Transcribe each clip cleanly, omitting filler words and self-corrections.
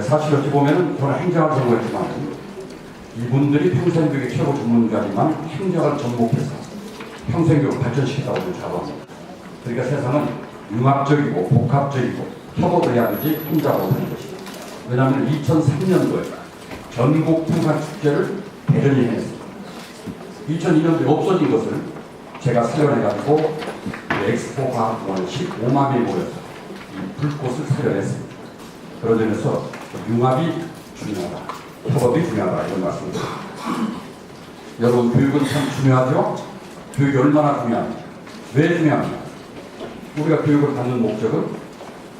사실 어찌 보면 저는 행정을 전공했지만 이분들이 평생교육의 최고 전문가지만 행정을 전공해서 평생교육을 발전시켰다고 저는 자부합니다. 그러니까 세상은 융합적이고 복합적이고 협업을 해야 되지 혼자 못하는 것이다. 왜냐하면 2003년도에 전국 풍산축제를 대전이 했습니다. 2002년도에 없어진 것을 제가 살려내가지고 엑스포 과학공원 15만 명이 모여서 이 불꽃을 살려냈습니다. 그런 점에서 융합이 중요하다, 협업이 중요하다 이런 말씀입니다. 여러분, 교육은 참 중요하죠? 교육이 얼마나 중요합니까? 왜 중요합니까? 우리가 교육을 받는 목적은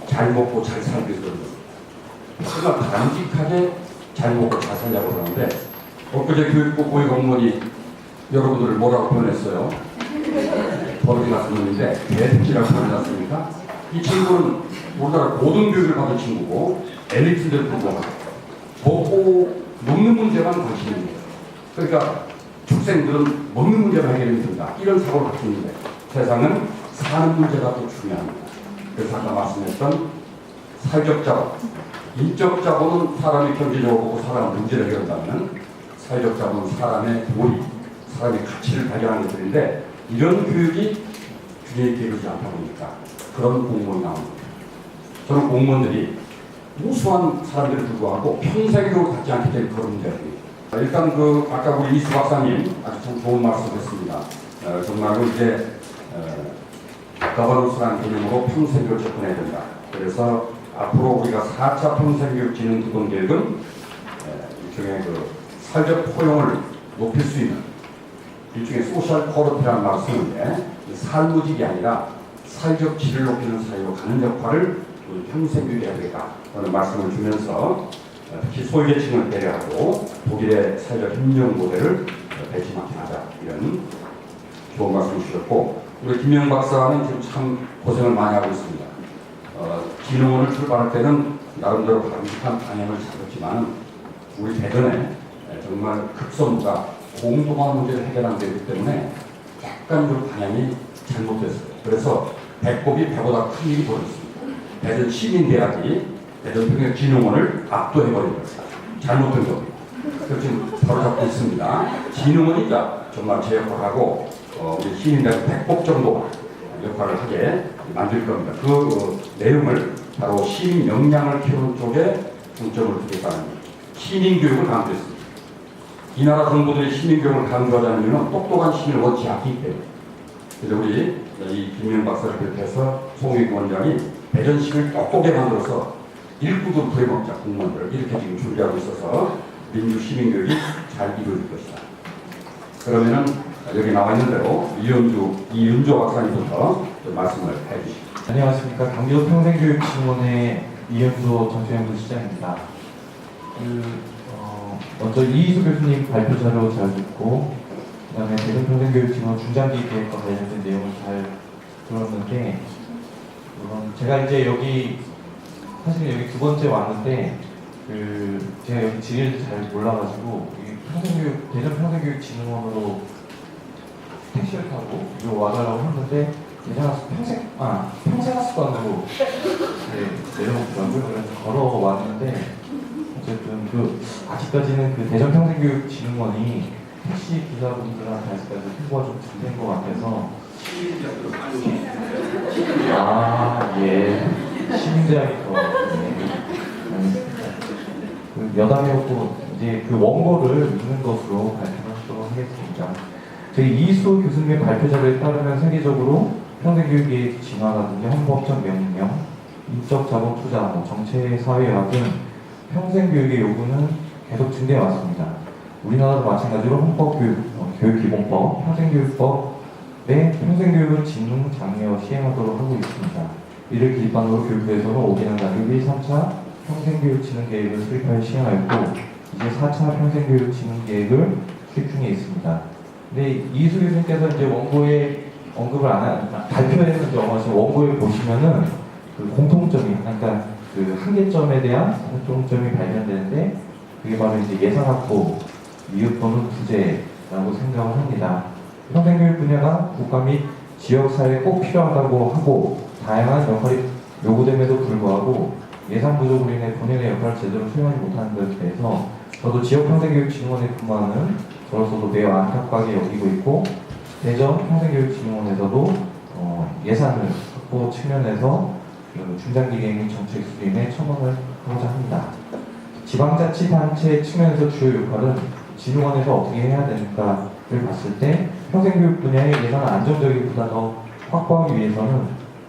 잘 먹고 잘 살기 위해서 그런 겁니다. 정말 바람직하게 잘 먹고 잘 살려고 그러는데 엊그제 교육부 고위공무원이 여러분들을 뭐라고 표현했어요? 버릇이 같은 놈인데 대특기라고 표현했습니까? 이 친구는 우리나라 고등교육을 받은 친구고 엘리트들 불구하고 먹고 먹는 문제만 관심이 있는 거예요. 그러니까 축생들은 먹는 문제만 해결이 된다 이런 사고를 갖고 있는데 세상은 사는 문제가 또 중요합니다. 그래서 아까 말씀했던 사회적 자본, 인적 자본은 사람이 경제적으로 보고 사람의 문제를 해결한다면 사회적 자본은 사람의 도리, 사람의 가치를 발견하는 것들인데 이런 교육이 균형이 되지 않다 보니까 그런 공무원이 나옵니다. 저는 공무원들이 우수한 사람들을 불구하고 평생교육을 갖지 않기 때문에 그런 문제가 됩니다. 일단 아까 우리 이수 박사님 아주 참 좋은 말씀을 했습니다. 정말로 이제 거버넌스라는 개념으로 평생교육을 접근해야 된다. 그래서 앞으로 우리가 4차 평생교육 진흥 기본계획은 일종의 사회적 포용을 높일 수 있는 일종의 소셜 코르티라는 말을 쓰는데 살무직이 아니라 사회적 질을 높이는 사회로 가는 역할을 평생교육에 해야 되겠다 라는 말씀을 주면서 특히 소외계층을 배려하고 독일의 사회적 협력 모델을 배치마킹하자 이런 좋은 말씀을 주셨고 우리 김영 박사는 지금 참 고생을 많이 하고 있습니다. 진흥원을 출발할 때는 나름대로 바람직한 방향을 잡았지만 우리 대전에 정말 급선무가 공동화 문제를 해결하는 데이기 때문에 약간 그 방향이 잘못됐어요. 그래서 배꼽이 배보다 큰 일이 벌어졌습니다. 대전 시민대학이 대전평양진흥원을 압도해버린 거예요. 잘못된 겁니다. 그래서 지금 바로 잡고 있습니다. 진흥원이자 정말 제 역할을 하고 우리 시민대학 100법 정도 역할을 하게 만들 겁니다. 그 내용을 바로 시민 역량을 키우는 쪽에 중점을 두겠다는 시민교육을 강조했습니다. 이 나라 정부들이 시민교육을 강조하자는 이유는 똑똑한 시민을 원치 않기 때문에. 그래서 우리 이 김영 박사를 비롯해서 송익 원장이 대전 시민을 똑똑하게 만들어서 일구도 부해먹자 공무원들 이렇게 지금 준비하고 있어서 민주 시민교육이 잘 이루어질 것이다. 그러면은 여기 나와 있는 대로 이윤조 박사님부터 좀 말씀을 해주시죠. 안녕하십니까. 강주 평생교육진흥원의 이윤조 정치연구시장입니다. 먼저 이희수 교수님 발표 자료 잘 듣고 그 다음에 대전평생교육진흥원 중장기 계획과 관련된 내용을 잘 들었는데 제가 이제 사실 여기 두 번째 왔는데 제가 여기 지리를 잘 몰라가지고 대전평생교육진흥원으로 택시를 타고 이거 와달라고 했는데 평생학습관으로 내려오더라고요. 그래서 걸어왔는데 어쨌든 아직까지는 대전평생교육진흥원이 택시 기사분들한테 아직까지 홍보가 좀 잘 된 것 같아서 시민대학이 더 여담이었고 이제 원고를 읽는 것으로 발표하도록 하겠습니다. 저희 이희수 교수님의 발표 자료에 따르면 세계적으로 평생교육의 진화라든지 헌법적 명령, 인적 자본 투자, 정체 사회화 등 평생교육의 요구는 계속 증대해 왔습니다. 우리나라도 마찬가지로 헌법교육, 교육기본법, 평생교육법에 평생교육을 진흥 장려 시행하도록 하고 있습니다. 이를 기반으로 교육부에서는 5개년 단위 3차 평생교육 진흥 계획을 수립하여 시행하였고 이제 4차 평생교육 진흥 계획을 수립 중에 있습니다. 근데 이희수 교수님께서 이제 원고에 언급을 발표에서 이제 원고에 보시면은 공통점이, 그러니까 한계점에 대한 공통점이 발견되는데 그게 바로 이제 예산확보, 미흡 또는 부재라고 생각을 합니다. 평생교육 분야가 국가 및 지역사회에 꼭 필요하다고 하고 다양한 역할이 요구됨에도 불구하고 예산 부족으로 인해 본연의 역할을 제대로 수행하지 못하는 것에 대해서 저도 지역평생교육진흥원에 근무하는 저로서도 매우 안타깝게 여기고 있고, 대전 평생교육진흥원에서도 예산을 확보 측면에서 그 중장기계획 정책 수립에 첨언을 하고자 합니다. 지방자치단체 측면에서 주요 역할은 진흥원에서 어떻게 해야 되는가를 봤을 때, 평생교육 분야의 예산을 안정적이기보다 더 확보하기 위해서는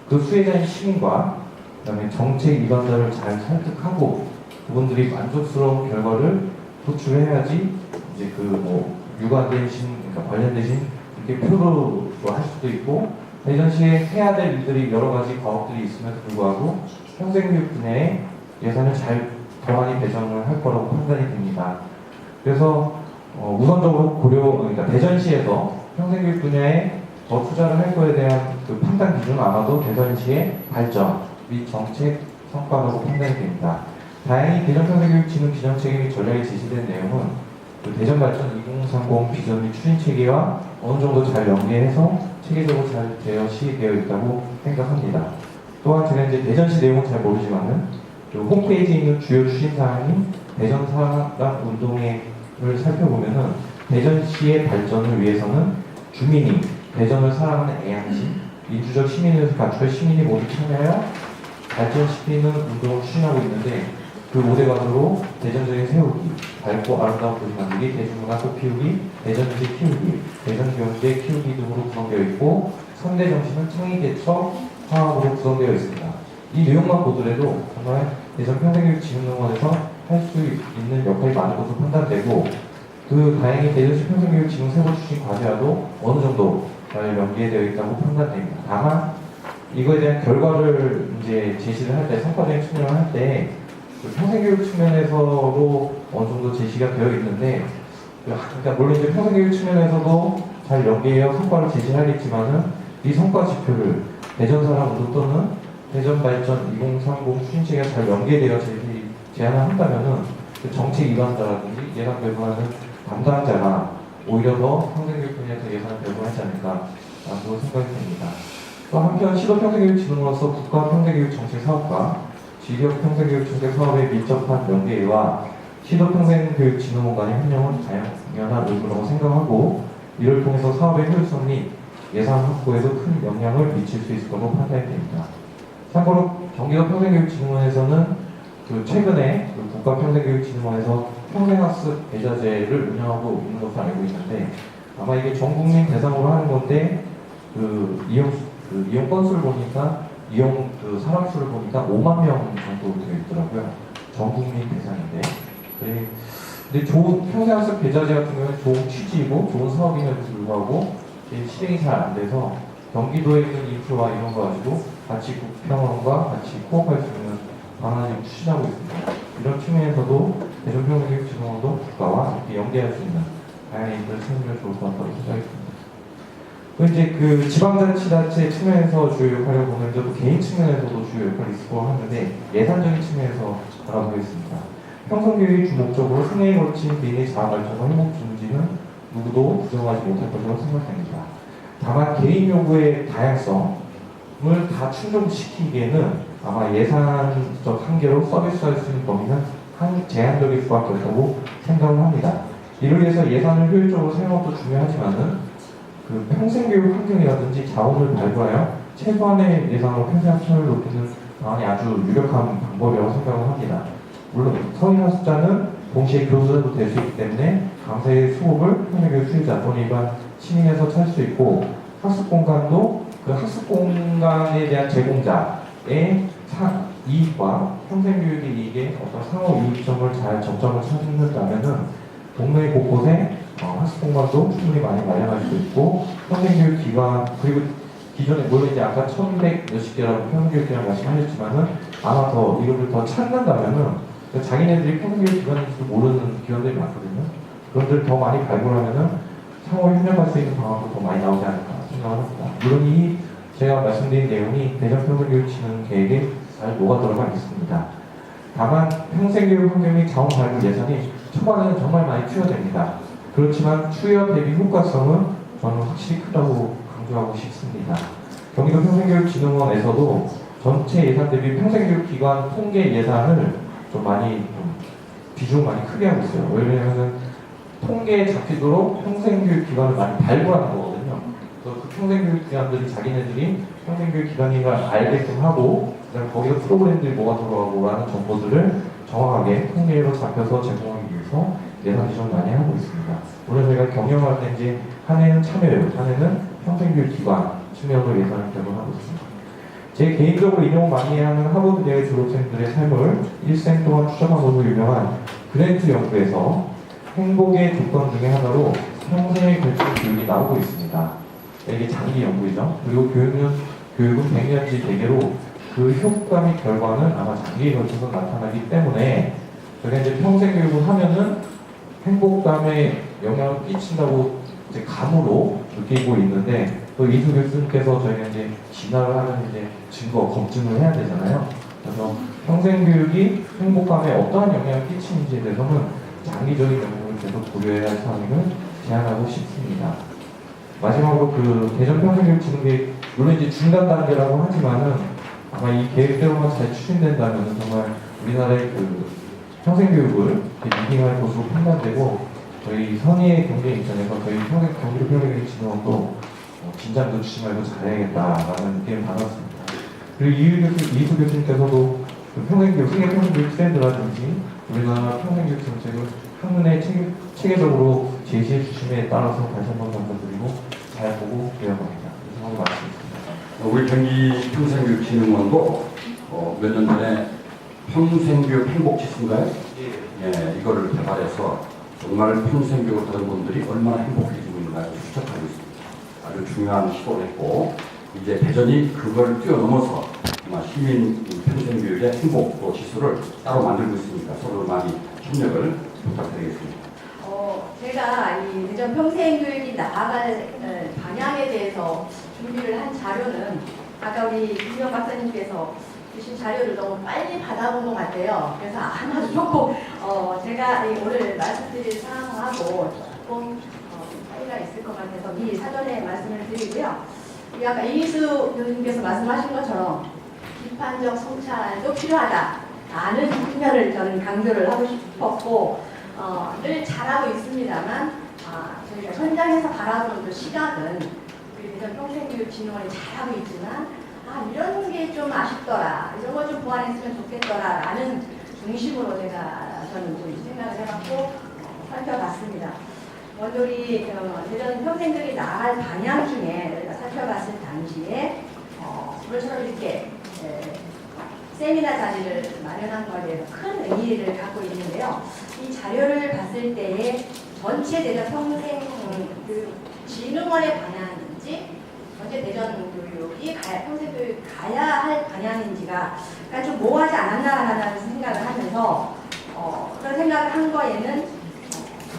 그 수혜자인 시민과 그다음에 정책 위반자를 잘 설득하고 그분들이 만족스러운 결과를 도출해야지 이제 그 뭐 유관되신, 그러니까 관련되신 이렇게 표로로 할 수도 있고, 대전시에 해야 될 일들이 여러 가지 과업들이 있음에도 불구하고 평생교육 분야에 예산을 더 많이 배정을 할 거라고 판단이 됩니다. 그래서 우선적으로 그러니까 대전시에서 평생교육 분야에 더 투자를 할 거에 대한 그 판단 기준은 아마도 대전시의 발전 및 정책 성과라고 판단이 됩니다. 다행히 대전평생교육진흥 기정체계 및 전략에 제시된 내용은 그 대전발전 2030 비전 및 추진 체계와 어느 정도 잘 연계해서 체계적으로 잘 시되어 있다고 생각합니다. 또한 제가 이제 대전시 내용은 잘 모르지만은 그 홈페이지에 있는 주요 추진 사항인 대전 사랑 운동회를 살펴보면은 대전시의 발전을 위해서는 주민이 대전을 사랑하는 애양심, 민주적 시민을 갖추어 시민이 모두 참여하여 발전시키는 운동을 추진하고 있는데, 그 5대 과제로 대전적인 세우기, 밝고 아름다운 도시 만들기, 대중문화 꽃 피우기, 대전지 키우기, 대전경제 키우기 등으로 구성되어 있고, 3대 정신은 창의 개척, 화합으로 구성되어 있습니다. 이 내용만 보더라도 정말 대전평생교육진흥원에서 할 수 있는 역할이 많은 것으로 판단되고, 그 다행히 대전시 평생교육진흥 세부 추진 과제와도 어느 정도 잘 연계되어 있다고 판단됩니다. 다만 이거에 대한 결과를 이제 제시를 할 때, 성과적인 측면을 할 때 그 평생교육 측면에서도 어느 정도 제시가 되어 있는데, 그러니까 물론 이제 평생교육 측면에서도 잘 연계해서 성과를 제시하겠지만은 이 성과 지표를 대전사랑 운동 또는 대전발전 2030 추진체계가 잘 연계되어 제안을 한다면은 그 정책 위반자라든지 예산 배분하는 담당자가 오히려 더 평생교육 분야에서 예산을 배분하지 않을까라고 생각이 듭니다. 또 한편 시도평생교육진흥으로서 국가평생교육 정책 사업과 지역평생교육 정책 사업의 밀접한 연계와 시도평생교육진흥원 간의 협력은 당연한 의무라고 생각하고, 이를 통해서 사업의 효율성 및 예산 확보에도 큰 영향을 미칠 수 있을 것으로 판단이 됩니다. 참고로 경기도 평생교육진흥원에서는 그 최근에 그 국가평생교육진흥원에서 평생학습 배자제를 운영하고 있는 것으로 알고 있는데, 아마 이게 전 국민 대상으로 하는 건데 이용 건수를 보니까 그 사람 수를 보니까 5만 명 정도 되어 있더라고요. 전 국민 대상인데. 네. 근데 좋은 평생학습 배자제 같은 경우는 좋은 취지이고 좋은 사업임에도 불구하고 실행이 잘 안 돼서 경기도에 있는 인프라 이런 거 가지고 같이 국평원과 같이 코업할 수 있는 방안을 추진하고 있습니다. 이런 측면에서도 대전평생교육진흥원도 국가와 연계할 수 있는 다양한 일들을 찾으면 좋을 것 같다고 생각이 듭니다. 이제 그 지방자치단체 측면에서 주요 역할을 보면 또 개인 측면에서도 주요 역할이 있을 거 하는데, 예산적인 측면에서 알아보겠습니다. 평생교육이 주목적으로 생애에 걸친 개인의 자아발전과 행복 증진은 누구도 부정하지 못할 것이라고 생각합니다. 다만 개인 요구의 다양성을 다 충족시키기에는 아마 예산적 한계로 서비스할 수 있는 범위는 제한적일 수밖에 없다고 생각을 합니다. 이를 위해서 예산을 효율적으로 사용하는 것도 중요하지만은 그 평생교육 환경이라든지 자원을 발굴하여 최소한의 예산으로 평생학습을 높이는 방안이 아주 유력한 방법이라고 생각을 합니다. 물론 성인학습자는 동시에 교수자도 될 수 있기 때문에 강사의 수업을 평생교육 수혜자 또는 일반 시민에서 찾을 수 있고, 학습공간도 그 학습공간에 대한 제공자의 이익과 평생교육의 이익의 어떤 상호 이익점을 잘 접점을 찾는다면은 동네 곳곳에 학습공간도 충분히 많이 마련할 수 있고, 평생교육 기관, 그리고 기존에 물론 이제 아까 1100 몇십 개라고 평생교육이라고 말씀하셨지만은 아마 더 이거를 더 찾는다면은 자기네들이 평생교육 기관인지도 모르는 기관들이 많거든요. 그런들 더 많이 발굴하면은 상호 협력할 수 있는 방안도 더 많이 나오지 않을까 생각을 합니다. 물론 이 제가 말씀드린 내용이 대전평생교육진흥 계획에 잘 녹아 들어가 있습니다. 다만 평생교육 환경 및 자원 발굴 예산이 초반에는 정말 많이 투여됩니다. 그렇지만 투여 대비 효과성은 저는 확실히 크다고 강조하고 싶습니다. 경기도 평생교육진흥원에서도 전체 예산 대비 평생교육기관 통계 예산을 좀 많이 비중 많이 크게 하고 있어요. 왜냐하면 통계에 잡히도록 평생교육기관을 많이 발굴하는 거거든요. 그래서 그 평생교육기관들이 자기네들이 평생교육기관인 걸 알게끔 하고 그다음에 거기서 프로그램들이 뭐가 들어가고라는 정보들을 정확하게 통계로 잡혀서 제공하기 위해서 예산 지원을 많이 하고 있습니다. 물론 저희가 경영할 때 이제 한 해는 참여예요. 한 해는 평생교육기관 측면으로 예산을 결정하고 있습니다. 제 개인적으로 인용 많이 하는 하버드 대학 졸업생들의 삶을 일생 동안 추적한 것으로 유명한 그랜트 연구에서 행복의 조건 중에 하나로 평생의 결정 교육이 나오고 있습니다. 이게 장기 연구이죠. 그리고 교육은 100년치 대개로 그 효과및 결과는 아마 장기에 걸쳐서 나타나기 때문에 저희가 이제 평생 교육을 하면은 행복감에 영향을 끼친다고 이제 감으로 느끼고 있는데 또 이수 교수님께서 저희가 이제 진화를 하는 이제 증거 검증을 해야 되잖아요. 그래서 평생 교육이 행복감에 어떠한 영향을 끼치는지에 대해서는 장기적인 연구를 계속 고려해야 할 사항을 제안하고 싶습니다. 마지막으로 그 대전 평생교육 지능계획 물론 이제 중간 단계라고 하지만은 아마 이 계획대로만 잘 추진된다면 정말 우리나라의 그 평생교육을 리딩할 것으로 판단되고 저희 선의의 경제 입장에서 저희 경기도평생교육진흥원도 긴장도 주지 말고 잘해야겠다라는 느낌을 받았습니다. 그리고 이수 교수님께서도 그 평생교육, 세계 평생교육 트렌드라든지 우리나라 평생교육 정책을 한눈에 체계적으로 제시해 주심에 따라서 다시 한번 감사드리고 잘 보고 배워갑니다. 이상으로 마치겠습니다. 우리 경기평생교육진흥원도 몇 년 전에 평생교육 행복지수인가요? 예, 이거를 개발해서 정말 평생교육을 들은 분들이 얼마나 행복해지고 있는가를 추적하고 있습니다. 아주 중요한 시도를 했고 이제 대전이 그걸 뛰어넘어서 시민 평생교육의 행복 지수를 따로 만들고 있으니까 서로 많이 협력을 부탁드리겠습니다. 제가 이 대전 평생교육이 나아갈 방향에 대해서 준비를 한 자료는 아까 우리 김영 박사님께서 주신 자료를 너무 빨리 받아본 것 같아요. 그래서 아마도 조금 제가 오늘 말씀드릴 사항하고 조금 차이가 있을 것 같아서 미리 사전에 말씀을 드리고요. 우리 아까 이희수 교수님께서 말씀하신 것처럼 비판적 성찰도 필요하다라는 측면을 저는 강조를 하고 싶었고 늘 잘하고 있습니다만 저희가 현장에서 바라보는 그 시각은 우리 대전 평생교육진흥원이 잘하고 있지만 이런 게 좀 아쉽더라, 이런 걸 좀 보완했으면 좋겠더라라는 중심으로 저는 좀 생각을 해봤고 살펴봤습니다. 먼저 우리 대전 평생교육이 나아갈 방향 중에 저희가 살펴봤을 당시에 오늘처럼 이렇게 세미나 자리를 마련한 거에 대해서 큰 의의를 갖고 있는데요. 이 자료를 봤을 때에 전체 대전 평생교육진흥원의 방향인지 전체 대전 교육이 평생교육 가야 할 방향인지가 좀 모호하지 않았나라는 생각을 하면서 그런 생각을 한 거에는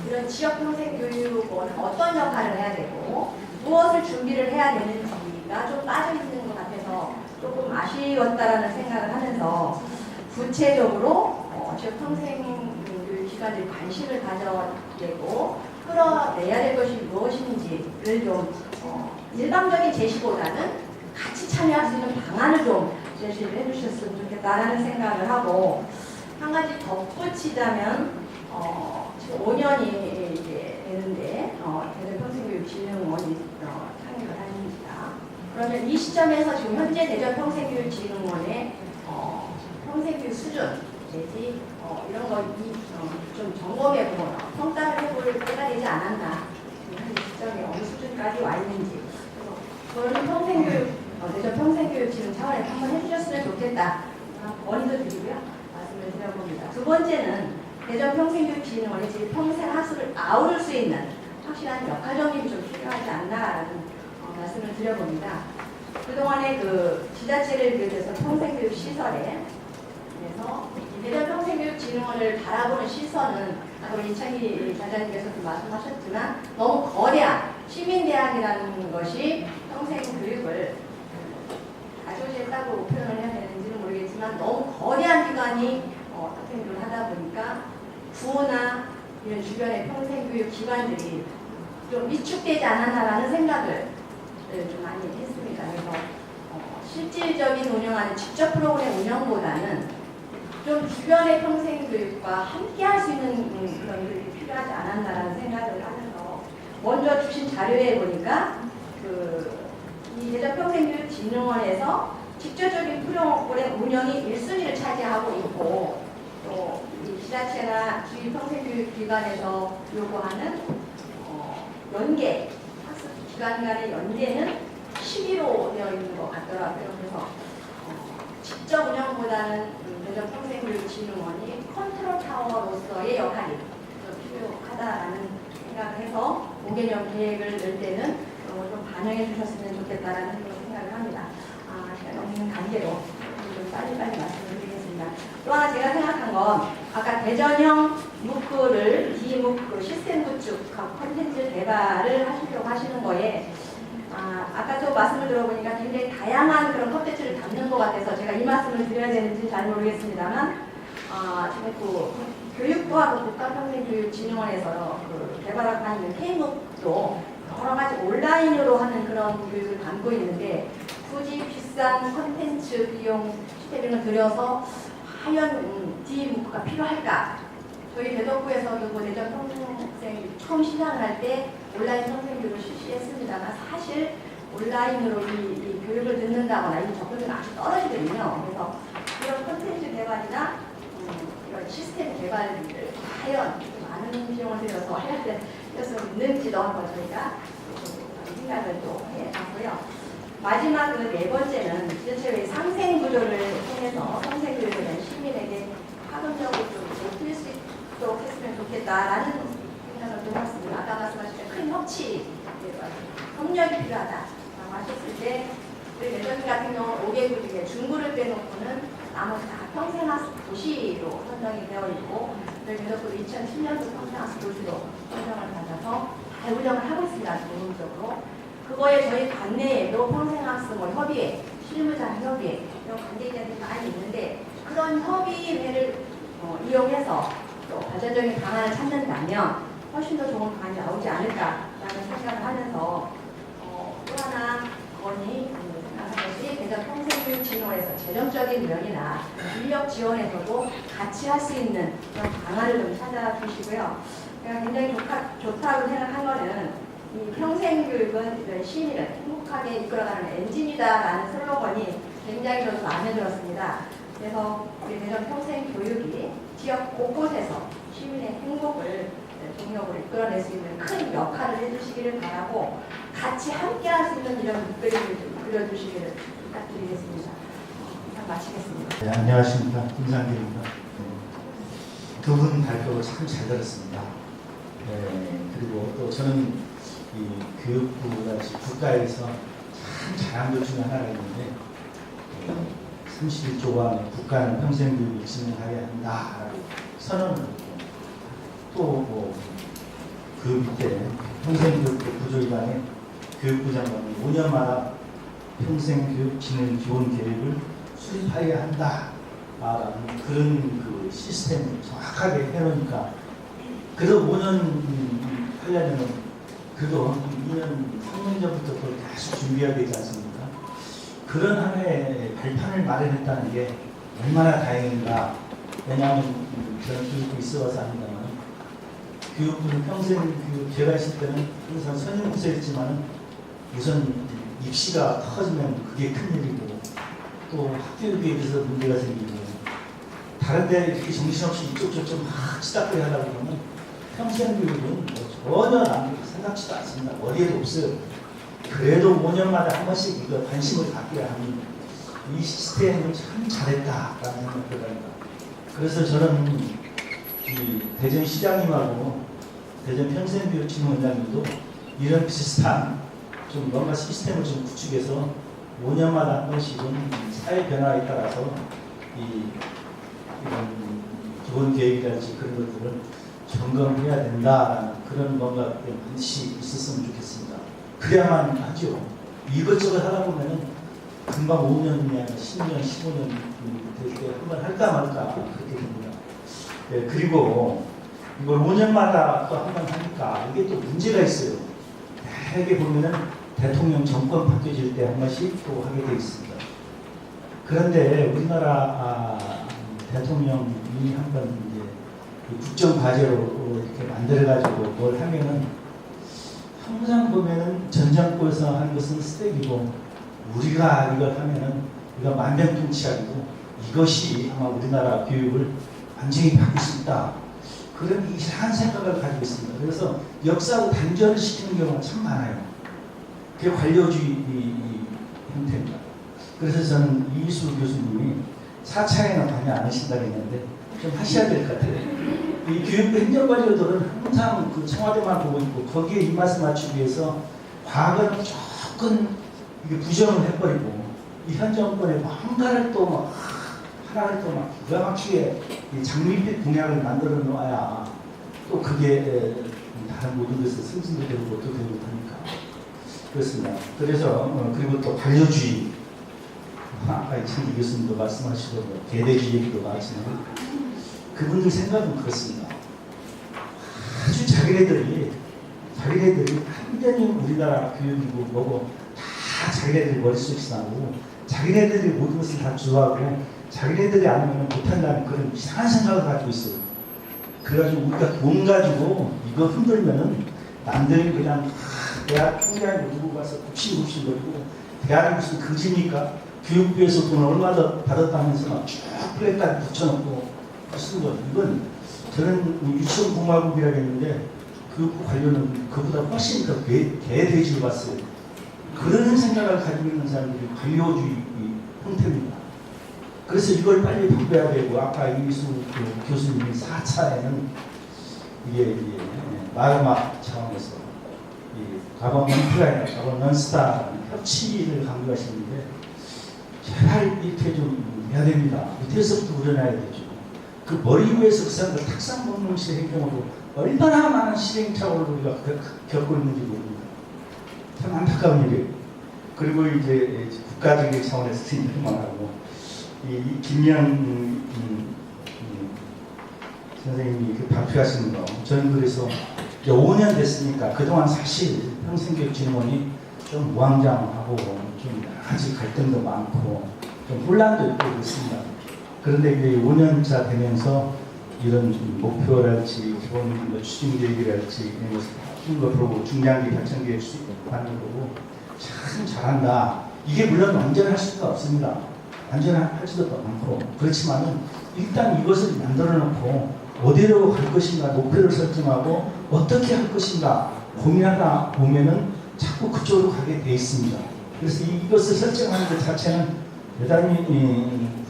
이런 지역 평생교육원은 어떤 역할을 해야 되고 무엇을 준비를 해야 되는지가 좀 빠져 있는 것 같아서 조금 아쉬웠다라는 생각을 하면서 구체적으로 지역 평생교육 기관들이 관심을 가져내고 끌어내야 될 것이 무엇인지를 좀 일방적인 제시보다는 같이 참여할 수 있는 방안을 좀 제시를 해주셨으면 좋겠다라는 생각을 하고 한 가지 덧붙이자면 지금 5년이 이제 되는데 대전평생교육진흥원이 창립을 합니다. 그러면 이 시점에서 지금 현재 대전평생교육진흥원의 평생교육 수준 내지 이런 거 좀 점검해보거나 평가를 해볼 때가 되지 않았나 이 시점에 어느 수준까지 와 있는지 저는 대전 평생교육진흥 차원에서 한번 해주셨으면 좋겠다 원인도 드리고요 말씀을 드려봅니다. 두 번째는 대전 평생교육진흥원이 지금 평생학습을 아우를 수 있는 확실한 역할 정립이 좀 필요하지 않나라는 말씀을 드려봅니다. 그동안에 그 지자체를 비롯해서 평생교육 시설에 그래서 대전 평생교육진흥원을 바라보는 시선은 아까 우리 이창희 단장님께서도 말씀하셨지만 너무 거대한 시민대학이라는 것이 평생교육을 가져오셨다고 표현을 해야 되는지는 모르겠지만 너무 거대한 기관이 평생교육을 하다 보니까 구나 이런 주변의 평생교육 기관들이 좀 위축되지 않았나라는 생각을 좀 많이 했습니다. 그래서 실질적인 운영하는 직접 프로그램 운영보다는 좀 주변의 평생교육과 함께 할 수 있는 그런 교육이 필요하지 않았나라는 생각을 하면서 먼저 주신 자료에 보니까 이 대전평생교육진흥원에서 직접적인 프로그램 운영이 1순위를 차지하고 있고 또 이 지자체나 지휘평생교육기관에서 요구하는 연계, 학습 기관 간의 연계는 11호 되어 있는 것 같더라고요. 그래서 직접 운영보다는 대전평생교육진흥원이 컨트롤 타워로서의 역할이 좀 필요하다라는 생각을 해서 5개년 계획을 낼 때는 좀 반영해 주셨으면 좋겠다라는 그런 생각을 합니다. 시간이 없는 관계로 좀 빨리빨리 말씀을 드리겠습니다. 또 하나 제가 생각한 건 아까 대전형 무크를 디무크 시스템 구축 콘텐츠 개발을 하시려고 하시는 거에 아까 좀 말씀을 들어보니까 굉장히 다양한 그런 콘텐츠를 담는 것 같아서 제가 이 말씀을 드려야 되는지 잘 모르겠습니다만 지금 교육부하고 국가평생교육진흥원에서 개발하고 있는 K묵도 여러 가지 온라인으로 하는 그런 교육을 담고 있는데 굳이 비싼 콘텐츠 비용 시스템을 들여서 과연 D무크가 필요할까? 저희 대덕구에서도 대전 평생 처음 시작을 할 때 온라인 평생교육을 실시했습니다만 사실 온라인으로 이 교육을 듣는다거나 이 접근은 아주 떨어지거든요. 그래서 이런 콘텐츠 개발이나 이런 시스템 개발을 과연 많은 비용을 들여서 할 수 있는지도 한번 저희가 생각을 또 해봤고요. 마지막으로 네 번째는 지자체의 상생 구조를 통해서 평생교육에 대한 시민에게 파급력을 좀 높일 수 있도록 했으면 좋겠다라는 생각을 좀 해봤습니다. 아까 말씀하신 큰 협력이 필요하다라고 하셨을 때 우리 매점님 같은 경우는 5개국 중에 중구를 빼놓고는 나머지 다 평생학습 도시로 선정이 되어 있고 저희 매점도 2007년도 평생학습 도시로 선정을 받아서 잘 운영을 하고 있습니다. 기본적으로. 그거에 저희 관내에도 평생학습 협의회, 실무자 협의회 이런 관계자들이 많이 있는데 그런 협의회를 이용해서 또 발전적인 방안을 찾는다면 훨씬 더 좋은 방안이 나오지 않을까라는 생각을 하면서 또 하나 건이 생각한 것이 대전평생교육진흥원에서 재정적인 면이나 인력 지원에서도 같이 할 수 있는 그런 방안을 좀 찾아주시고요. 제가 굉장히 좋다고 생각한 거는 이 평생교육은 시민을 행복하게 이끌어가는 엔진이다라는 슬로건이 굉장히 저도 마음에 들었습니다. 그래서 우리 대전 평생교육이 지역 곳곳에서 시민의 행복을 동력으로 이끌어낼 수 있는 큰 역할을 해주시기를 바라고 같이 함께 할 수 있는 이런 그림을 좀 그려주시기를 부탁드리겠습니다. 이상 마치겠습니다. 네, 안녕하십니까. 김상길입니다. 두 분 발표 참 잘 들었습니다. 그리고 또 저는 이 교육부가 국가에서 참 잘한 것 중에 하나가 있는데 31조가 국가는 평생교육을 진행하게 한다라고 선언을 했고 또 그 밑에 평생교육 구조위반회 교육부 장관이 5년마다 평생교육 진행 기본 계획을 수립하여야 한다라는 그런 그 시스템을 정확하게 해놓으니까 그래도 5년 하려면 그래도 2년, 3년 전부터 그걸 계속 준비해야 되지 않습니까? 그런 하나의 발판을 마련했다는 게 얼마나 다행인가. 왜냐하면 저는 교육부 있어봐서 합니다만 교육부는 평생 교육 제가 있을 때는 항상 선임부서였지만 우선 입시가 터지면 그게 큰일이고 또 학교육에 대해서 문제가 생기고 다른데 이렇게 정신없이 이쪽 저쪽 막 치닫고 하려고 그러면 평생교육은 전혀 생각지도 않습니다. 머리에도 없어요. 그래도 5년마다 한 번씩 이거 관심을 갖게 하는 이 시스템을 참 잘했다라는 생각을 합니다. 그래서 저는 이 대전시장님하고 대전평생교육진흥원장님도 이런 비슷한 좀 뭔가 시스템을 좀 구축해서 5년마다 한 번씩은 사회 변화에 따라서 이런 기본 계획이라든지 그런 것들을 점검해야 된다라는 그런 뭔가 반드시 있었으면 좋겠습니다. 그래야만 하죠. 이것저것 하다 보면은 금방 5년이나 10년, 15년 될 때 한번 할까 말까 그렇게 됩니다. 네, 그리고 이걸 5년마다 또 한 번 하니까 이게 또 문제가 있어요. 대개 보면은 대통령 정권 바뀌어질 때 한 번씩 또 하게 돼 있습니다. 그런데 우리나라 대통령이 한번 이제 국정 과제로 이렇게 만들어가지고 뭘 하면은 항상 보면은 전 정권에서 한 것은 쓰레기고 우리가 이걸 하면은 이거 만병통치약이고 이것이 아마 우리나라 교육을 완전히 바꿀 수 있다. 그런 이상한 생각을 가지고 있습니다. 그래서 역사로 단절을 시키는 경우가 참 많아요. 그게 관료주의 형태입니다. 그래서 저는 이희수 교수님이 4차에는 관여 안 하신다고 했는데 좀 하셔야 될 것 같아요. 이 교육부 행정관료들은 항상 그 청와대만 보고 있고 거기에 입맛을 맞추기 위해서 과거는 조금 이게 부정을 해버리고 이 현 정권의 뭔가를 또 막 하나를 또 막 기가 막히게 장밋빛 공약을 만들어 놓아야 또 그게 다른 모든 것을 승진도 되고 것도 되고 하니까 그렇습니다. 그래서 그리고 또 관료주의 아까 이창기 교수님도 말씀하시고 개대주의 얘기도 나왔지만 그분들 생각은 그렇습니다. 아주 자기네들이 완전히 우리나라 교육이고 뭐고 다 자기네들 머릿속에 나고 자기네들이 모든 것을 다 주도하고 자기네들이 아니면 못한다는 그런 이상한 생각을 가지고 있어요. 그래가지고 우리가 돈 가지고 이거 흔들면은 남들이 그냥 대학 총장이 누구 가서 굽신굽신거리고 대학이 무슨 그지니까 교육부에서 돈 얼마 더 받았다면서 막 쭉 플랫까지 붙여놓고 무슨 거 이건 저는 유치원 공화국이라고 했는데 그 관료는 그보다 훨씬 더 개돼지를 봤어요. 그런 생각을 가지고 있는 사람들이 관료주의 형태입니다. 그래서 이걸 빨리 바꿔야 되고 아까 이수 교수님이 4차에는 이게 마지막 차원에서 가버넌스타 협치를 강조하시는데 제발 이렇게 좀 해야 됩니다. 밑에서부터 우려놔야 되죠. 그 머리 위에서 그 사람들 탁상 먹는 실행경으로 얼마나 많은 시행착오를 우리가 겪고 있는지 모릅니다. 참 안타까운 일이에요. 그리고 이제 국가적인 차원에서 그만하고 이 김영 선생님이 그 발표하시는 거 저는 그래서 5년 됐으니까 그동안 사실 평생교육진흥원이 좀 무왕장하고 좀 여러 가지 갈등도 많고 좀 혼란도 있고 그렇습니다. 그런데 이제 5년차 되면서 이런 목표랄지 기본 뭐 추진계획이랄지 이런 것을 바꾼 거 보고 중장기 발전계획 수립하는 거고 참 잘한다. 이게 물론 완전할 수가 없습니다. 완전할지도 않고 그렇지만은 일단 이것을 만들어 놓고 어디로 갈 것인가 목표를 설정하고 어떻게 할 것인가 고민하다 보면은 자꾸 그쪽으로 가게 돼 있습니다. 그래서 이것을 설정하는 것 자체는 대단히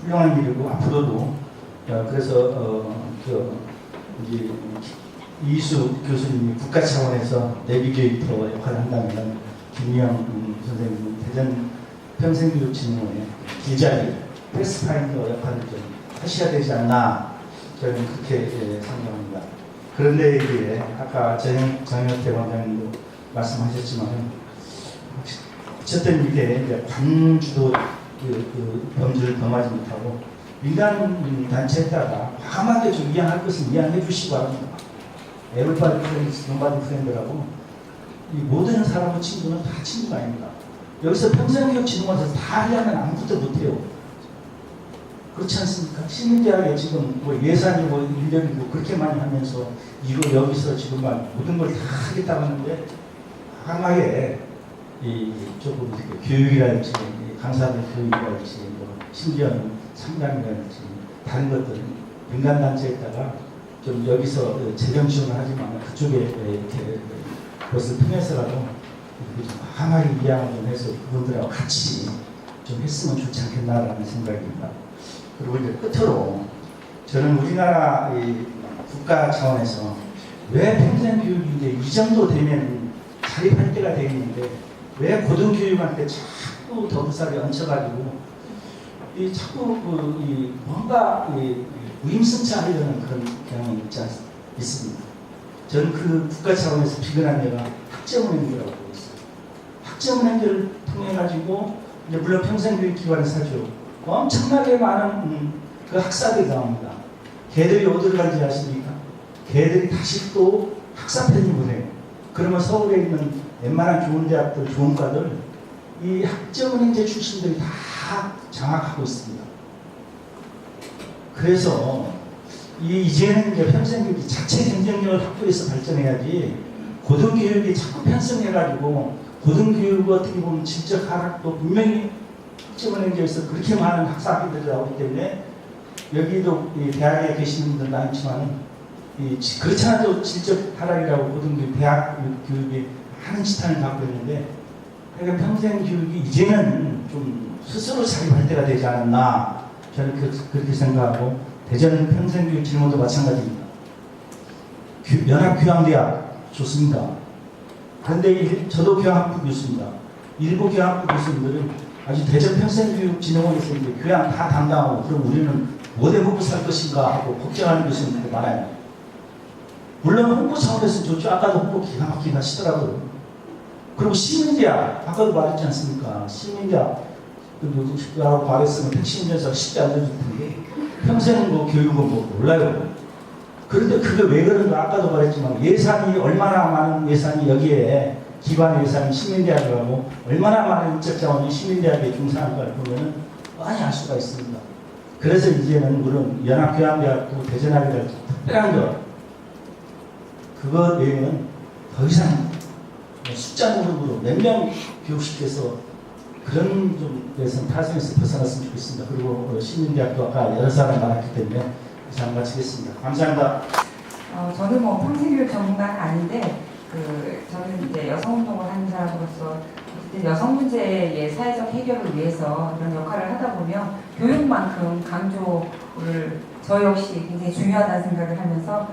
훌륭한 일이고 앞으로도 그래서 이제 이수 교수님이 국가 차원에서 내비게이터 역할을 한다면 김미영 선생님은 대전 평생교육진흥원의 길잡이 패스파인더 역할을 좀 하셔야 되지 않나 저는 그렇게 생각합니다. 그런데 이게 아까 정혁태 원장님도 말씀하셨지만 어쨌든 이게 이제 관주도 그 범죄를 범하지 못하고 민간 단체에다가 과감하게 좀 이양할 것은 이양해 주시기 바랍니다. 에블바디 프렌드, 논바디 프렌드라고 이 모든 사람의 친구는 다 친구가 아닙니다. 여기서 평생교육진흥원에서 다 하려면 아무것도 못해요. 그렇지 않습니까? 시민대학에 지금 뭐 예산이고 인력이고 그렇게 많이 하면서 이거 여기서 지금 막 모든 걸 다 하겠다고 하는데 강하게 이 조금 교육이랄지 강사들 교육이랄지 뭐 심지어는 상담이랄지 다른 것들 민간단체에다가 좀 여기서 재정 지원을 하지만 그쪽에 이렇게 그것을 통해서라도 강하게 이양을 좀 해서 그분들하고 같이 좀 했으면 좋지 않겠나라는 생각입니다. 그리고 이제 끝으로 저는 우리나라 이 국가 차원에서 왜 평생교육인데 이 정도 되면 자립할 때가 되겠는데 왜 고등교육한테 자꾸 더부살이 얹혀가지고 이 자꾸 이 뭔가 무임승차하려는 그런 경향이 있습니다. 저는 그 국가 차원에서 비근한 예가 학점은행제라고 보고 있어요. 학점은행제를 통해 가지고 이제 물론 평생교육기관에서 하죠. 엄청나게 많은 그 학사들이 나옵니다. 걔들이 어디로 간지 아십니까? 걔들이 다시 또 학사 편입을 해요. 그러면 서울에 있는 웬만한 좋은 대학들, 좋은 과들 이 학점은행제 출신들이 다 장악하고 있습니다. 그래서 이제는 이제 평생교육이 자체 경쟁력을 확보해서 발전해야지 고등교육이 자꾸 편성해가지고 고등교육 어떻게 보면 질적 하락도 분명히 학점은행제에서 그렇게 많은 학사학위들이 나오기 때문에 여기도 이 대학에 계시는 분들 많지만은 그렇지 않아도 질적 하락이라고 고등교육, 대학 교육이 하는 지탄을 갖고 있는데 그러니까 평생 교육이 이제는 좀 스스로 자립할 때가 되지 않았나 저는 그렇게 생각하고 대전 평생교육 질문도 마찬가지입니다. 연합교양대학 좋습니다. 그런데 저도 교양학부 교수입니다. 일부 교양학부 교수님들은 아주 대전 평생교육진흥원에서 이제 교양 다 담당하고 그럼 우리는 어디 보고 살 것인가 하고 걱정하는 교수님들도 많아요. 물론 홍보 차원에서 좋죠. 아까도 홍보 기가 막히게 하시더라고요. 그리고 시민대학, 아까도 말했지 않습니까? 시민대학, 누구라고 말했으면 택시운전사가 쉽게 알려줄 텐데 평생 뭐 교육은 뭐 몰라요. 그런데 그게 왜 그런가 아까도 말했지만 예산이 얼마나 많은 예산이 여기에 기관 예산이 시민대학을 하고 얼마나 많은 인적 자원이 시민대학에 중산한가를 보면 많이 알 수가 있습니다. 그래서 이제는 물론 연합교양대학도 대전학이랄 특별한 것 그거 외에는 더 이상 숫자 노릇으로 몇 명 교육시켜서 그런 좀 데서 타성에서 벗어났으면 좋겠습니다. 그리고 시민대학도 아까 여러 사람이 많았기 때문에 이상 마치겠습니다. 감사합니다. 저는 뭐 평생교육 전문가는 아닌데 저는 이제 여성운동을 하는 사람으로서 어쨌든 여성 문제의 사회적 해결을 위해서 이런 역할을 하다 보면 교육만큼 강조를 저 역시 굉장히 중요하다는 생각을 하면서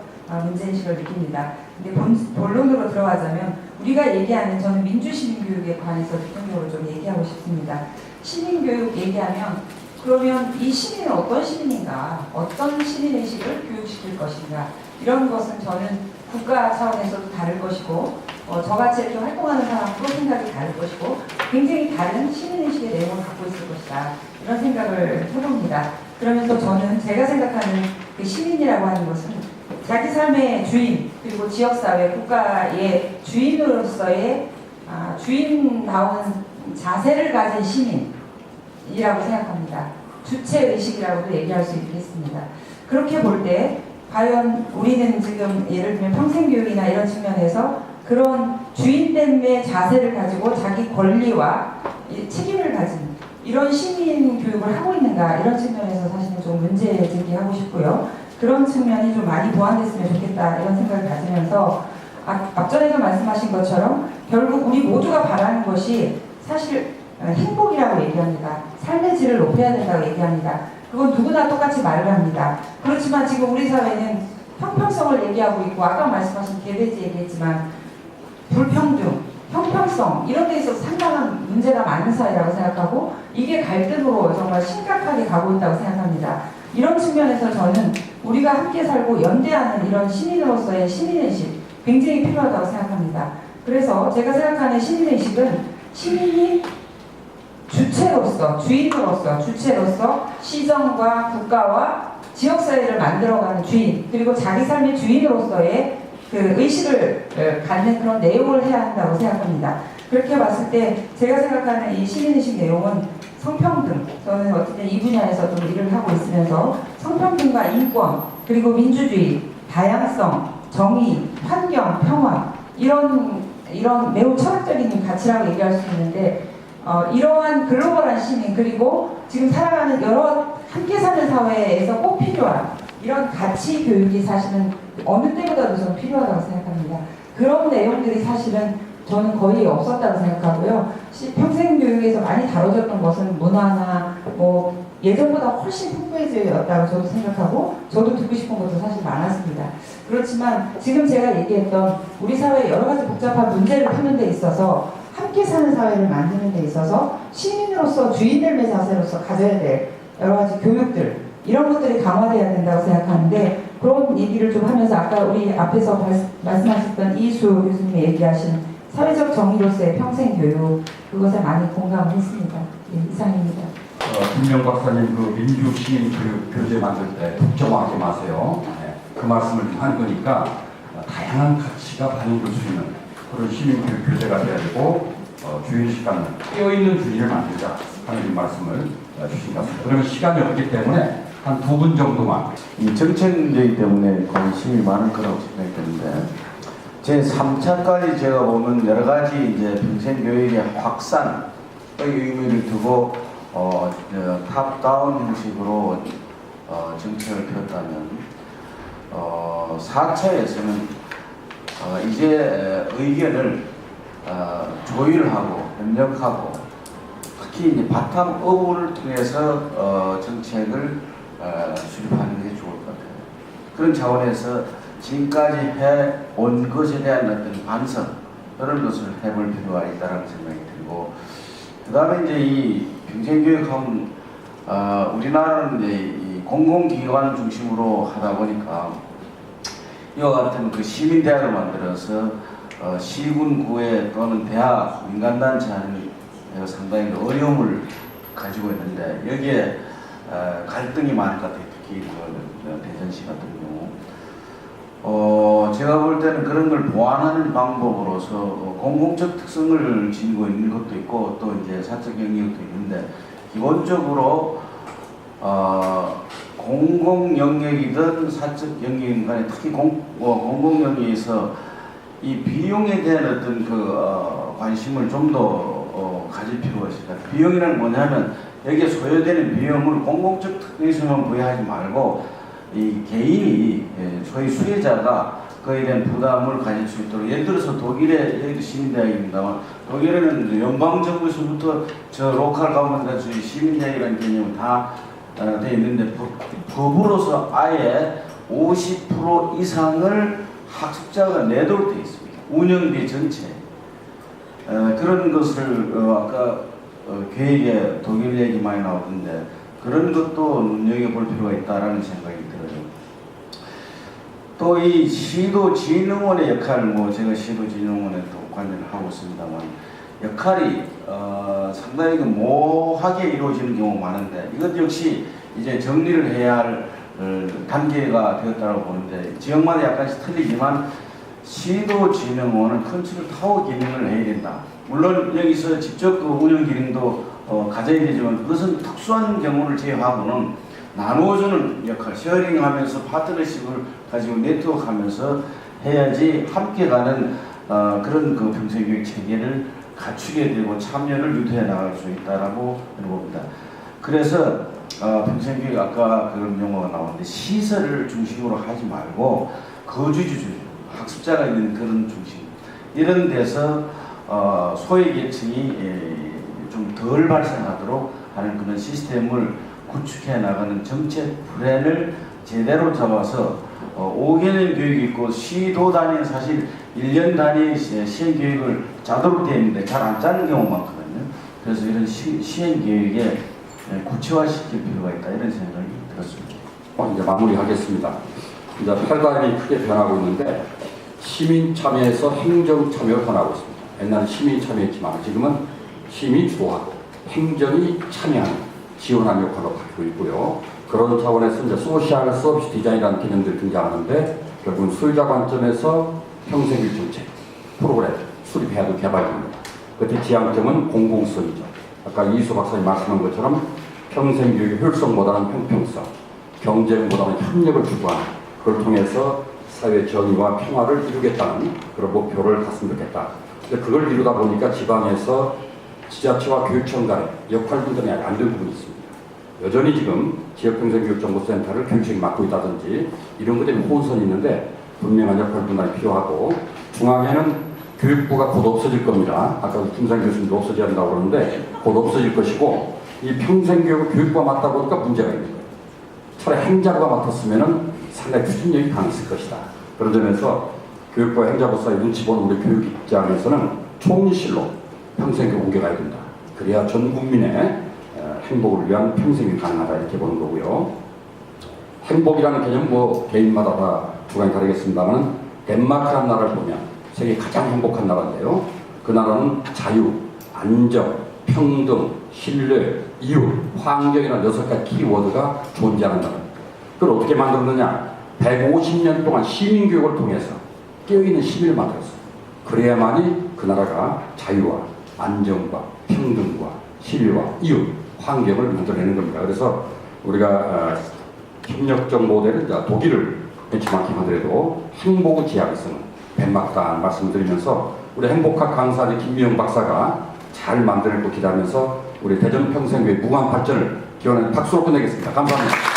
문제인식을 느낍니다. 근데 본론으로 들어가자면 우리가 얘기하는 저는 민주시민교육에 관해서 집중적으로 좀 얘기하고 싶습니다. 시민교육 얘기하면 그러면 이 시민은 어떤 시민인가, 어떤 시민의식을 교육시킬 것인가 이런 것은 저는 국가 차원에서도 다를 것이고 저같이 이렇게 활동하는 사람도 생각이 다를 것이고 굉장히 다른 시민의식의 내용을 갖고 있을 것이다 이런 생각을 해봅니다. 그러면서 저는 제가 생각하는 그 시민이라고 하는 것은 자기 삶의 주인 그리고 지역사회 국가의 주인으로서의 주인다운 자세를 가진 시민이라고 생각합니다. 주체의식이라고도 얘기할 수 있겠습니다. 그렇게 볼 때 과연 우리는 지금 예를 들면 평생교육이나 이런 측면에서 그런 주인됨의 자세를 가지고 자기 권리와 책임을 가진 이런 시민 교육을 하고 있는가 이런 측면에서 사실은 좀 문제 제기하고 싶고요. 그런 측면이 좀 많이 보완됐으면 좋겠다 이런 생각을 가지면서 앞전에도 말씀하신 것처럼 결국 우리 모두가 바라는 것이 사실 행복이라고 얘기합니다. 삶의 질을 높여야 된다고 얘기합니다. 그건 누구나 똑같이 말을 합니다. 그렇지만 지금 우리 사회는 형평성을 얘기하고 있고 아까 말씀하신 개돼지 얘기했지만 불평등, 형평성 이런 데 있어서 상당한 문제가 많은 사회라고 생각하고 이게 갈등으로 정말 심각하게 가고 있다고 생각합니다. 이런 측면에서 저는 우리가 함께 살고 연대하는 이런 시민으로서의 시민의식 굉장히 필요하다고 생각합니다. 그래서 제가 생각하는 시민의식은 시민이 주체로서, 주인으로서, 주체로서 시정과 국가와 지역사회를 만들어가는 주인 그리고 자기 삶의 주인으로서의 그 의식을 갖는 그런 내용을 해야 한다고 생각합니다. 그렇게 봤을 때 제가 생각하는 이 시민의식 내용은 성평등, 저는 어쨌든 이 분야에서 좀 일을 하고 있으면서 성평등과 인권, 그리고 민주주의, 다양성, 정의, 환경, 평화 이런 매우 철학적인 가치라고 얘기할 수 있는데 이러한 글로벌한 시민 그리고 지금 살아가는 여러 함께 사는 사회에서 꼭 필요한 이런 가치 교육이 사실은 어느 때보다도 저는 필요하다고 생각합니다. 그런 내용들이 사실은 저는 거의 없었다고 생각하고요. 평생교육에서 많이 다뤄졌던 것은 문화나 뭐 예전보다 훨씬 풍부해졌다고 저도 생각하고 저도 듣고 싶은 것도 사실 많았습니다. 그렇지만 지금 제가 얘기했던 우리 사회의 여러 가지 복잡한 문제를 푸는 데 있어서 함께 사는 사회를 만드는 데 있어서 시민으로서 주인됨의 자세로서 가져야 될 여러 가지 교육들 이런 것들이 강화돼야 된다고 생각하는데 그런 얘기를 좀 하면서 아까 우리 앞에서 말씀하셨던 이수 교수님이 얘기하신 사회적 정의로서의 평생교육 그것에 많이 공감을 했습니다. 예, 이상입니다. 김명 박사님 그 민주시민 교재 만들 때 독점하지 마세요. 네, 그 말씀을 한 거니까 다양한 가치가 반영될 수 있는 그런 시민 교재가 돼야 되고 주일 시간을 깨어있는 주일을 만들자 하는 말씀을 주신 것 같습니다. 그러면 시간이 없기 때문에 한 2분 정도만. 이 정책 문제 때문에 관심이 많을 거라고 생각이 드는데, 제 3차까지 제가 보면 여러 가지 이제 평생교육의 확산의 의미를 두고 탑다운 형식으로 정책을 펴었다면, 4차에서는 이제 의견을 조율하고 협력하고 특히 이제 바텀업을 통해서 정책을 수립하는 게 좋을 것 같아요. 그런 차원에서 지금까지 해온 것에 대한 어떤 반성, 그런 것을 해볼 필요가 있다는 생각이 들고, 그 다음에 이제 이 평생교육하면 우리나라는 이제 이 공공기관 중심으로 하다 보니까 이와 같은 그 시민대학을 만들어서 시군구에 또는 대학, 민간단체는 상당히 어려움을 가지고 있는데, 여기에 갈등이 많을 것 같아요. 특히 대전시 같은 경우. 제가 볼 때는 그런 걸 보완하는 방법으로서 공공적 특성을 지니고 있는 것도 있고 또 이제 사적 영역도 있는데, 기본적으로 공공 영역이든 사적 영역이든 간에 특히 공공 영역에서 이 비용에 대한 어떤 관심을 좀 더 가질 필요가 있습니다. 비용이란 뭐냐면 여기에 소요되는 비용을 공공적 특성만 부여하지 말고 이 개인이 소위 수혜자가 그에 대한 부담을 가질 수 있도록, 예를 들어서 독일의, 여기도 시민대학입니다만 독일에는 연방정부에서부터 저 로컬 가운데서 시민대학이라는 개념이 다 되어 있는데, 법으로서 아예 50% 이상을 학습자가 내도록 되어 있습니다. 운영비 전체. 그런 것을 아까 계획에 독일 얘기 많이 나오던데 그런 것도 눈여겨볼 필요가 있다라는 생각이 들어요. 또 이 시도진흥원의 역할, 제가 시도진흥원에 또 관여를 하고 있습니다만 역할이 상당히 모호하게 이루어지는 경우가 많은데, 이것 역시 이제 정리를 해야 할 단계가 되었다고 보는데, 지역마다 약간씩 틀리지만 시도진흥원은 컨트롤 타워 기능을 해야 된다. 물론 여기서 직접 그 운영 기능도 가져야 되지만 그것은 특수한 경우를 제외하고는 나누어주는 역할, 쉐어링하면서 파트너십을 가지고 네트워크하면서 해야지 함께 가는 그런 그 평생교육 체계를 갖추게 되고 참여를 유도해 나갈 수 있다라고 봅니다. 그래서 평생교육 아까 그런 용어가 나왔는데, 시설을 중심으로 하지 말고 거주지 학습자가 있는 그런 중심, 이런 데서 소외계층이 좀 덜 발생하도록 하는 그런 시스템을 구축해 나가는 정책 플랜을 제대로 잡아서 5개년 교육이 있고 시도 단위는 사실 1년 단위의 시행 교육을 짜도록 되어 있는데 잘 안 짜는 경우가 많거든요. 그래서 이런 시행 교육에 구체화시킬 필요가 있다, 이런 생각이 들었습니다. 이제 마무리하겠습니다. 이제 패러다임이 크게 변하고 있는데 시민 참여에서 행정 참여로 변하고 있습니다. 옛날에 시민이 참여했지만 지금은 시민이 주도하고 행정이 참여하는, 지원하는 역할로 바뀌고 있고요. 그런 차원에서 이제 소셜 서비스 디자인이라는 개념들이 등장하는데, 결국은 수요자 관점에서 평생교육 정책 프로그램 수립해야 될 개발입니다. 그때 지향점은 공공성이죠. 아까 이수 박사님 말씀한 것처럼 평생교육의 효율성보다는 형평성, 경쟁보다는 협력을 추구하는, 그걸 통해서 사회 정의와 평화를 이루겠다는 그런 목표를 갖으면 좋겠다. 그걸 이루다 보니까 지방에서 지자체와 교육청 간의 역할 분담이 안 되는 부분이 있습니다. 여전히 지금 지역평생교육정보센터를 교육청이 맡고 있다든지 이런 것들이 혼선이 있는데, 분명한 역할 분담이 필요하고, 중앙에는 교육부가 곧 없어질 겁니다. 아까 김상 교수님도 없어져야 한다고 그러는데 곧 없어질 것이고, 이 평생교육을 교육부가 맡다 보니까 문제가 있는 거예요. 차라리 행자부가 맡았으면 상당히 추진력이 강했을 것이다. 그런 점에서 교육부와 행자부 사이 눈치 보는 우리 교육 입장에서는 총리실로 평생교육 옮겨가야 된다. 그래야 전 국민의 행복을 위한 평생이 가능하다, 이렇게 보는 거고요. 행복이라는 개념은 개인마다 다 주관이 다르겠습니다만, 덴마크라는 나라를 보면 세계 가장 행복한 나라인데요. 그 나라는 자유, 안정, 평등, 신뢰, 이웃, 환경이라는 6가지 키워드가 존재하는 나라입니다. 그걸 어떻게 만들었느냐? 150년 동안 시민교육을 통해서 깨어있는 시민을 만들었어요. 그래야만이 그 나라가 자유와 안정과 평등과 신뢰와 이웃, 환경을 만들어내는 겁니다. 그래서 우리가 협력적 모델은 독일을 벤치마킹 하더라도 행복의 지향성은 벤마크다 말씀드리면서 우리 행복학 강사님 김미영 박사가 잘 만들어낼 거 기대하면서 우리 대전 평생교회 무한 발전을 기원하는 박수로 끝내겠습니다. 감사합니다.